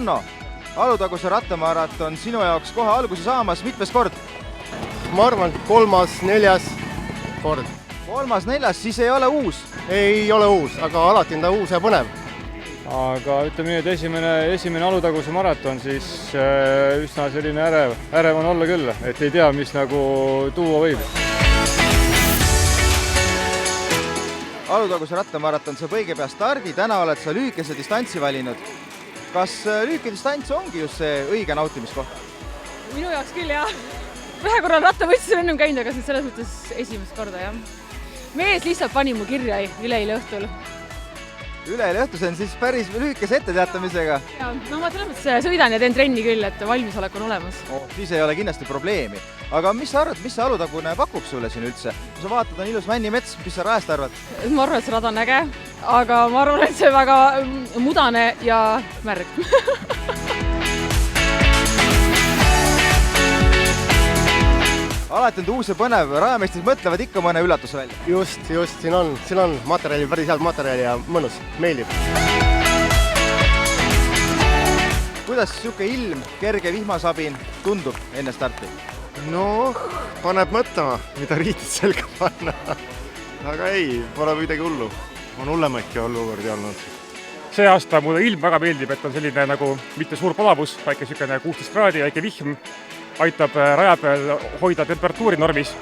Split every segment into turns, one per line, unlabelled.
Hanno, Alutaguse rattamaraton sinu jaoks kohe alguse saamas, mitmes kord?
Ma arvan, 3., 4. kord.
3., 4., siis ei ole uus?
Ei ole uus, aga alati on ta uus ja põnev.
Aga ütleme nii, et esimene Alutaguse maraton, siis üsna selline ärev on olla küll, et ei tea, mis nagu tuua võib.
Alutaguse rattamaraton saab õige pea stardi, täna oled sa lühikese distantsi valinud. Kas lühike distants ongi just see õige nautimiskoht?
Minu jaoks küll, jah. Ühe korra rattamõistis ennem käinud, aga selles mõttes esimest korda, jah. Mees lihtsalt pani mu kirja üleeile õhtul. Üleeile õhtus on siis päris lühikese etteteatamisega. No ma selles mõttes sõidan ja teen trenni küll, et valmisolek on olemas.
Siis ei ole kindlasti probleemi. Aga mis sa arvad, mis see Alutagune pakub sulle siin üldse? Kui sa vaatad, on ilus männimets, mis sa rajast arvad?
Ma arvan, et see rada on äge, aga ma arvan, et see väga mudane ja märg.
Alati on uus ja põnev, rajameistrid mõtlevad ikka mõne üllatuse välja.
Just, siin on materjali, päris head materjali ja mõnus, meeldib.
Kuidas siuke ilm, kerge vihmasabin tundub enne starti?
No, paneb mõtlema, mida riidid selga panna. Aga ei, pole midagi hullu. On hullemaidki olukordi olnud.
See aasta mulle ilm väga meeldib, et on selline nagu mitte suur palavus, väike 16 kraadi, väike vihm. Aitab raja peal hoida temperatuuri normis.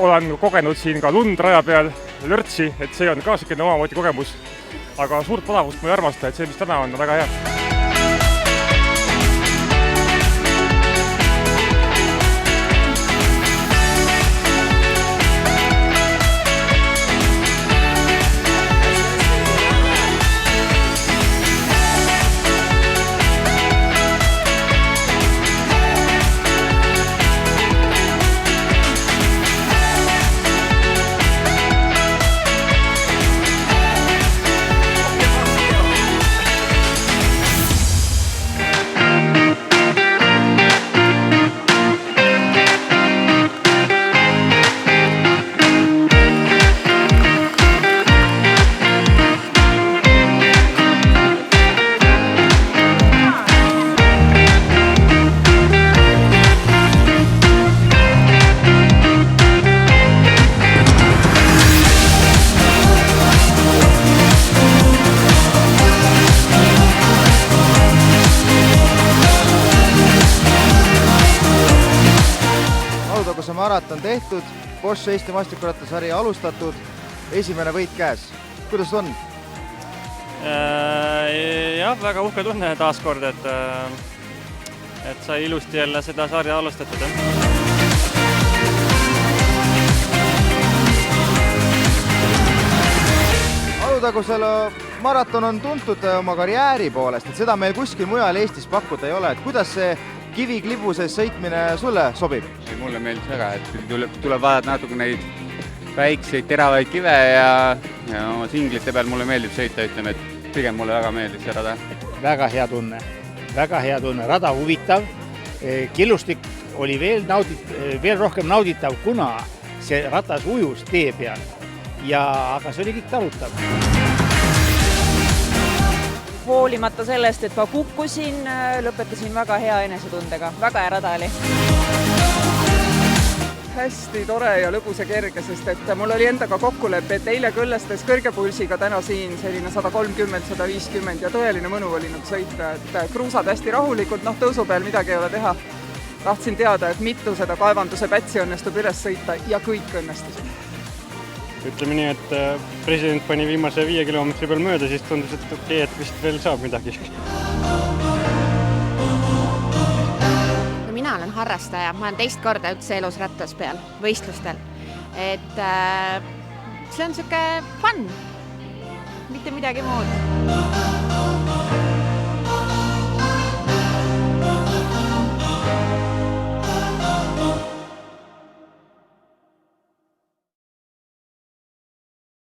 Olen kogenud siin ka lund raja peal, lörtsi, et see on ka selline omamoodi kogemus. Aga suurt palavust ma ei armasta, et see, mis täna on väga hea.
Alutaguse maraton tehtud, Bosch Eesti maastikurattasari alustatud, esimene võit käes. Kuidas on?
Jah, väga uhke tunne taaskord, et sai ilusti jälle seda sarja alustatud.
Alutagusele maraton on tuntud oma karjääri poolest, et seda meil kuskil mujal Eestis pakkuda ei ole. Et kuidas see kiviklibu sees sõitmine sulle sobib?
Mulle meeldis väga, et tuleb vaadata natuke neid väikseid teravaid kive ja oma singlite peal mulle meeldib sõita, ütleme, et pigem mulle väga meeldis see rada.
Väga hea tunne, rada huvitav, killustik oli veel rohkem nauditav, kuna see ratas ujus tee peal, aga see oli kõik talutav.
Hoolimata sellest, et ma kukkusin, lõpetasin väga hea enesetundega, väga hea rada oli.
Hästi tore ja lõbus ja kerge, sest et mul oli endaga kokkulepe, et eile kõllastes kõrge pulsiga, täna siin selline 130-150 ja tõeline mõnu oli nüüd sõita, et kruusad hästi rahulikult, tõusu peal midagi ei ole teha. Tahtsin teada, et mitu seda kaevanduse pätsi õnnestub üles sõita ja kõik õnnestusid.
Ütleme nii, et president pani viimase 5 kilomeetri peal mööda, siis tundus, et okei, et vist veel saab midagi.
Mina olen harrastaja, ma olen teist korda üldse elus rattas peal, võistlustel. Et see on siuke fun, mitte midagi muud.